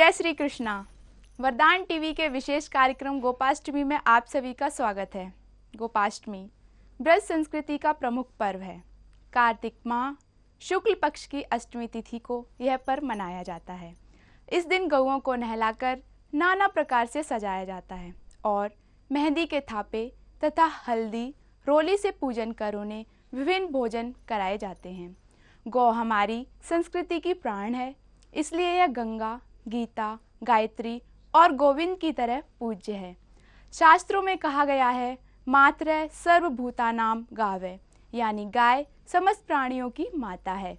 जय श्री कृष्णा। वरदान टीवी के विशेष कार्यक्रम गोपाष्टमी में आप सभी का स्वागत है। गोपाष्टमी ब्रज संस्कृति का प्रमुख पर्व है। कार्तिक माह शुक्ल पक्ष की अष्टमी तिथि को यह पर्व मनाया जाता है। इस दिन गौओं को नहलाकर नाना प्रकार से सजाया जाता है और मेहंदी के थापे तथा हल्दी रोली से पूजन कर उन्हें विभिन्न भोजन कराए जाते हैं। गौ हमारी संस्कृति की प्राण है, इसलिए यह गंगा, गीता, गायत्री और गोविंद की तरह पूज्य है। शास्त्रों में कहा गया है, मातृ सर्वभूतानाम गावै, यानी गाय समस्त प्राणियों की माता है।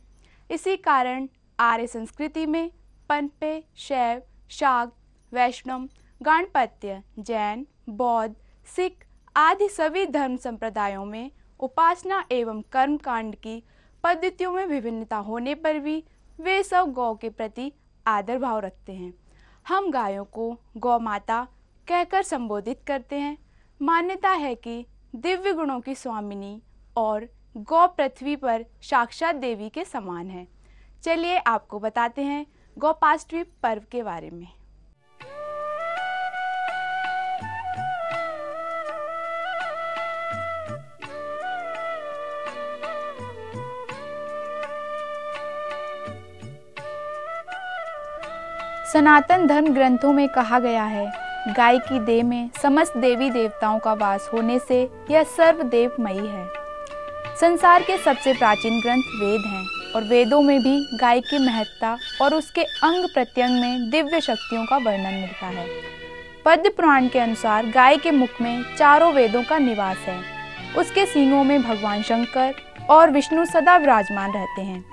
इसी कारण आर्य संस्कृति में पनपे, शैव, शाक्त, वैष्णव, गाणपत्य, जैन, बौद्ध, सिख आदि सभी धर्म संप्रदायों में उपासना एवं कर्म कांड की पद्धतियों में विभिन्नता होने पर भी वे सब गौ के प्रति आदर भाव रखते हैं। हम गायों को गौ माता कहकर संबोधित करते हैं। मान्यता है कि दिव्य गुणों की स्वामिनी और गौ पृथ्वी पर साक्षात देवी के समान है। चलिए आपको बताते हैं गोपाष्टमी पर्व के बारे में। सनातन धर्म ग्रंथों में कहा गया है, गाय की देह में समस्त देवी देवताओं का वास होने से यह सर्वदेवमयी है। संसार के सबसे प्राचीन ग्रंथ वेद हैं और वेदों में भी गाय की महत्ता और उसके अंग प्रत्यंग में दिव्य शक्तियों का वर्णन मिलता है। पद्म पुराण के अनुसार गाय के मुख में चारों वेदों का निवास है। उसके सींगों में भगवान शंकर और विष्णु सदा विराजमान रहते हैं।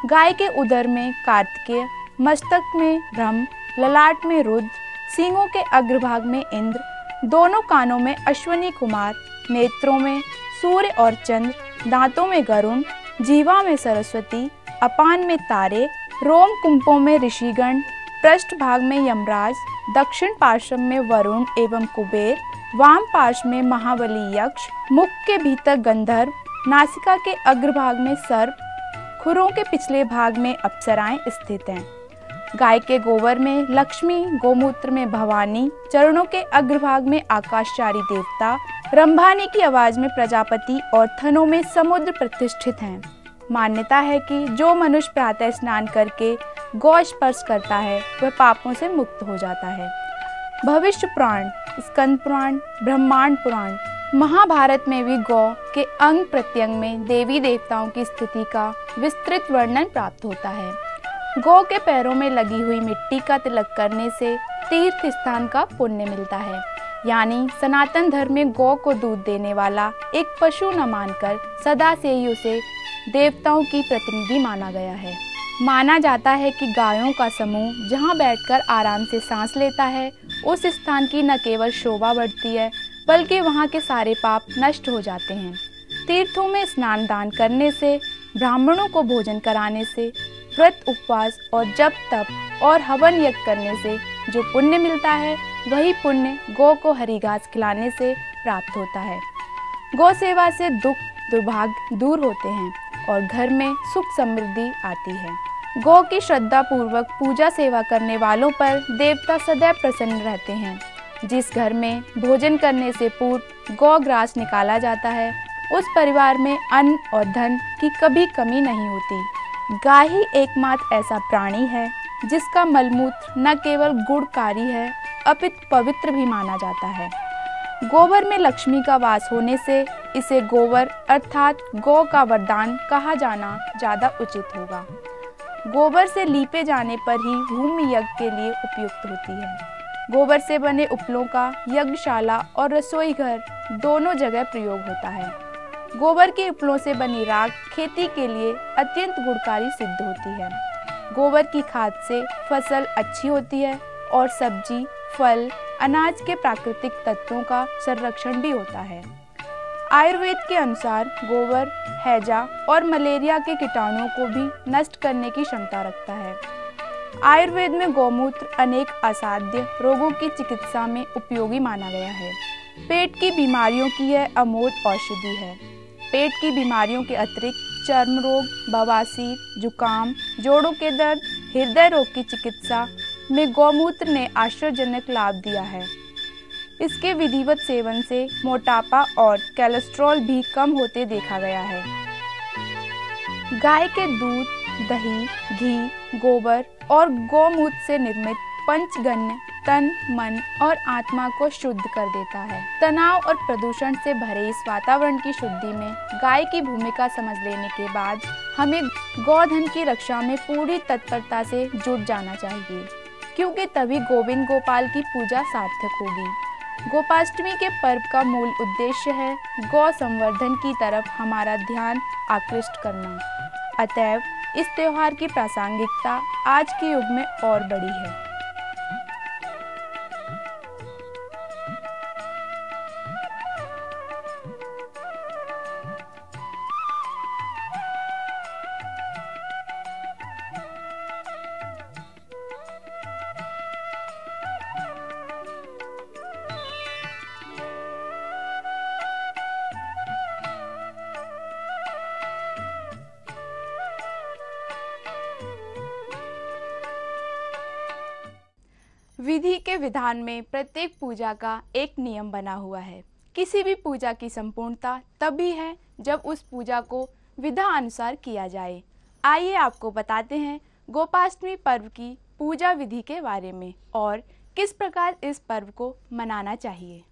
गाय के उदर में कार्तिकेय, मस्तक में ब्रह्म, ललाट में रुद्र, सींगों के अग्रभाग में इंद्र, दोनों कानों में अश्वनी कुमार, नेत्रों में सूर्य और चंद्र, दांतों में गरुण, जीवा में सरस्वती, अपान में तारे, रोम कुंभों में ऋषिगण, पृष्ठ भाग में यमराज, दक्षिण पार्श्व में वरुण एवं कुबेर, वाम पार्श्व में महाबली यक्ष, मुख के भीतर गंधर्व, नासिका के अग्रभाग में सर्प, खुरों के पिछले भाग में अप्सराएं स्थित हैं। गाय के गोबर में लक्ष्मी, गोमूत्र में भवानी, चरणों के अग्रभाग में आकाशचारी देवता, रंभानी की आवाज में प्रजापति और थनों में समुद्र प्रतिष्ठित हैं। मान्यता है कि जो मनुष्य प्रातः स्नान करके गौ स्पर्श करता है वह पापों से मुक्त हो जाता है। भविष्य पुराण, स्कंद पुराण, ब्रह्मांड पुराण, महाभारत में भी गौ के अंग प्रत्यंग में देवी देवताओं की स्थिति का विस्तृत वर्णन प्राप्त होता है। गौ के पैरों में लगी हुई मिट्टी का तिलक करने से तीर्थ स्थान का पुण्य मिलता है। यानी सनातन धर्म में गौ को दूध देने वाला एक पशु न मानकर सदा से ही उसे देवताओं की प्रतिनिधि माना गया है। माना जाता है कि गायों का समूह जहाँ बैठकर आराम से सांस लेता है, उस स्थान की न केवल शोभा बढ़ती है बल्कि वहाँ के सारे पाप नष्ट हो जाते हैं। तीर्थों में स्नान दान करने से, ब्राह्मणों को भोजन कराने से, व्रत उपवास और जप तप और हवन यज्ञ करने से जो पुण्य मिलता है, वही पुण्य गौ को हरी घास खिलाने से प्राप्त होता है। गौ सेवा से दुख दुर्भाग्य दूर होते हैं और घर में सुख समृद्धि आती है। गौ की श्रद्धा पूर्वक पूजा सेवा करने वालों पर देवता सदैव प्रसन्न रहते हैं। जिस घर में भोजन करने से पूर्व गौ ग्रास निकाला जाता है, उस परिवार में अन्न और धन की कभी कमी नहीं होती। गाय ही एकमात्र ऐसा प्राणी है जिसका मलमूत्र न केवल गुणकारी है अपितु पवित्र भी माना जाता है। गोबर में लक्ष्मी का वास होने से इसे गोबर अर्थात गौ का वरदान कहा जाना ज्यादा उचित होगा। गोबर से लीपे जाने पर ही भूमि यज्ञ के लिए उपयुक्त होती है। गोबर से बने उपलों का यज्ञशाला और रसोई घर दोनों जगह प्रयोग होता है। गोबर के उपलों से बनी राख खेती के लिए अत्यंत गुणकारी सिद्ध होती है। गोबर की खाद से फसल अच्छी होती है और सब्जी, फल, अनाज के प्राकृतिक तत्वों का संरक्षण भी होता है। आयुर्वेद के अनुसार गोबर हैजा और मलेरिया के कीटाणुओं को भी नष्ट करने की क्षमता रखता है। आयुर्वेद में गौमूत्र अनेक असाध्य रोगों की चिकित्सा में उपयोगी माना गया है। पेट की बीमारियों की यह अमोघ औषधि है। पेट की बीमारियों के अतिरिक्त चर्म रोग, बवासीर, जुकाम, जोड़ों के दर्द, हृदय रोग की चिकित्सा, में गौमूत्र ने आश्चर्यजनक लाभ दिया है। इसके विधिवत सेवन से मोटापा और कोलेस्ट्रॉल भी कम होते देखा गया है। गाय के दूध, दही, घी, गोबर और गौमूत्र से निर्मित पंचगन्य तन, मन और आत्मा को शुद्ध कर देता है। तनाव और प्रदूषण से भरे इस वातावरण की शुद्धि में गाय की भूमिका समझ लेने के बाद हमें गौधन की रक्षा में पूरी तत्परता से जुट जाना चाहिए, क्योंकि तभी गोविंद गोपाल की पूजा सार्थक होगी। गोपाष्टमी के पर्व का मूल उद्देश्य है गौ संवर्धन की तरफ हमारा ध्यान आकृष्ट करना। अतएव इस त्योहार की प्रासंगिकता आज के युग में और बढ़ी है। विधि के विधान में प्रत्येक पूजा का एक नियम बना हुआ है। किसी भी पूजा की संपूर्णता तभी है जब उस पूजा को विधानुसार किया जाए। आइए आपको बताते हैं गोपाष्टमी पर्व की पूजा विधि के बारे में और किस प्रकार इस पर्व को मनाना चाहिए।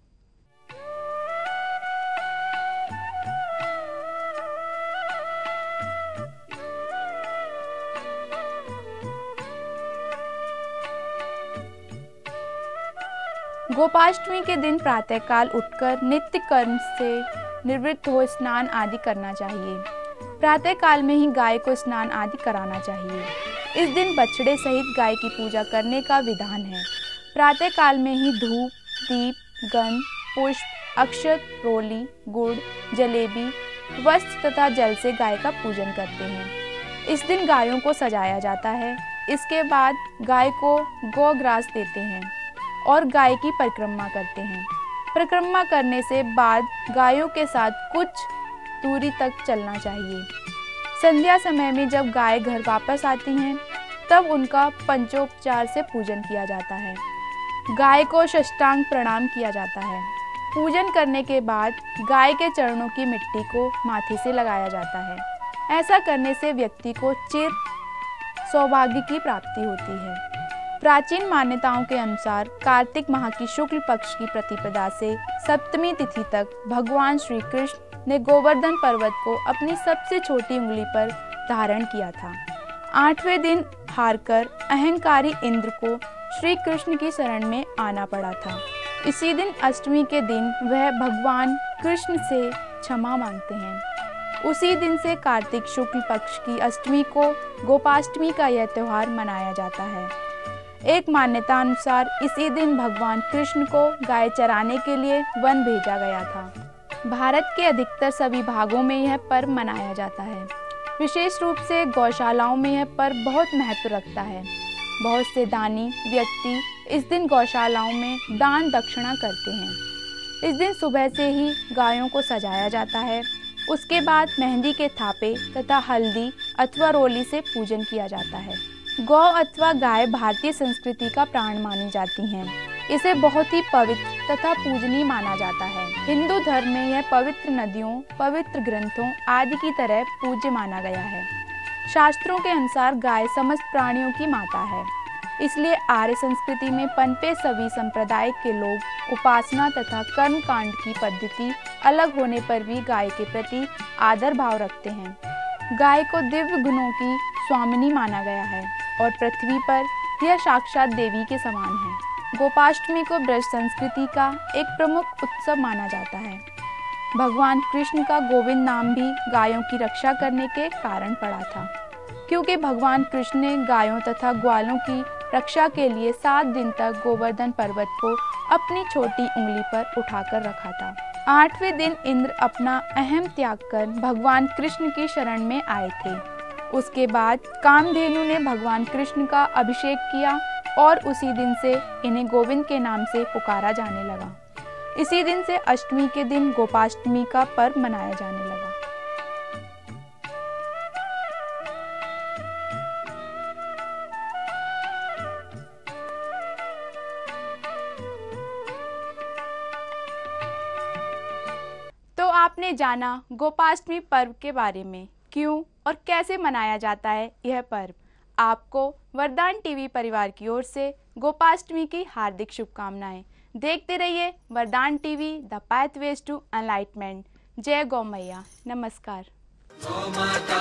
गोपाष्टमी के दिन प्रातःकाल उठकर नित्य कर्म से निवृत्त हो स्नान आदि करना चाहिए। प्रातःकाल में ही गाय को स्नान आदि कराना चाहिए। इस दिन बछड़े सहित गाय की पूजा करने का विधान है। प्रातःकाल में ही धूप, दीप, गंध, पुष्प, अक्षत, रोली, गुड़, जलेबी, वस्त्र तथा जल से गाय का पूजन करते हैं। इस दिन गायों को सजाया जाता है। इसके बाद गाय को गौग्रास देते हैं और गाय की परिक्रमा करते हैं। परिक्रमा करने से बाद गायों के साथ कुछ दूरी तक चलना चाहिए। संध्या समय में जब गाय घर वापस आती हैं, तब उनका पंचोपचार से पूजन किया जाता है। गाय को साष्टांग प्रणाम किया जाता है। पूजन करने के बाद गाय के चरणों की मिट्टी को माथे से लगाया जाता है। ऐसा करने से व्यक्ति को चिर सौभाग्य की प्राप्ति होती है। प्राचीन मान्यताओं के अनुसार कार्तिक माह की शुक्ल पक्ष की प्रतिपदा से सप्तमी तिथि तक भगवान श्री कृष्ण ने गोवर्धन पर्वत को अपनी सबसे छोटी उंगली पर धारण किया था। 8वें दिन हारकर अहंकारी इंद्र को श्री कृष्ण की शरण में आना पड़ा था। इसी दिन अष्टमी के दिन वह भगवान कृष्ण से क्षमा मांगते हैं। उसी दिन से कार्तिक शुक्ल पक्ष की अष्टमी को गोपाष्टमी का यह त्योहार मनाया जाता है। एक मान्यता अनुसार इसी दिन भगवान कृष्ण को गाय चराने के लिए वन भेजा गया था। भारत के अधिकतर सभी भागों में यह पर्व मनाया जाता है। विशेष रूप से गौशालाओं में यह पर्व बहुत महत्व रखता है। बहुत से दानी व्यक्ति इस दिन गौशालाओं में दान दक्षिणा करते हैं। इस दिन सुबह से ही गायों को सजाया जाता है। उसके बाद मेहंदी के थापे तथा हल्दी अथवा रोली से पूजन किया जाता है। गौ अथवा गाय भारतीय संस्कृति का प्राण मानी जाती हैं। इसे बहुत ही पवित्र तथा पूजनीय माना जाता है। हिंदू धर्म में यह पवित्र नदियों, पवित्र ग्रंथों आदि की तरह पूज्य माना गया है। शास्त्रों के अनुसार गाय समस्त प्राणियों की माता है। इसलिए आर्य संस्कृति में पनपे सभी संप्रदाय के लोग उपासना तथा कर्म कांड की पद्धति अलग होने पर भी गाय के प्रति आदर भाव रखते हैं। गाय को दिव्य गुणों की स्वामिनी माना गया है और पृथ्वी पर यह साक्षात देवी के समान है। गोपाष्टमी को ब्रज संस्कृति का एक प्रमुख उत्सव माना जाता है। भगवान कृष्ण का गोविंद नाम भी गायों की रक्षा करने के कारण पड़ा था, क्योंकि भगवान कृष्ण ने गायों तथा ग्वालों की रक्षा के लिए 7 दिन तक गोवर्धन पर्वत को अपनी छोटी उंगली पर उठाकर रखा था। 8वें दिन इंद्र अपना अहम त्याग कर भगवान कृष्ण की शरण में आए थे। उसके बाद कामधेनु ने भगवान कृष्ण का अभिषेक किया और उसी दिन से इन्हें गोविंद के नाम से पुकारा जाने लगा। इसी दिन से अष्टमी के दिन गोपाष्टमी का पर्व मनाया जाने लगा। आपने जाना गोपाष्टमी पर्व के बारे में, क्यों और कैसे मनाया जाता है यह पर्व। आपको वरदान टीवी परिवार की ओर से गोपाष्टमी की हार्दिक शुभकामनाएं। देखते रहिए Vardan TV, the pathways to enlightenment. जय गौ मैया। नमस्कार। गौ माता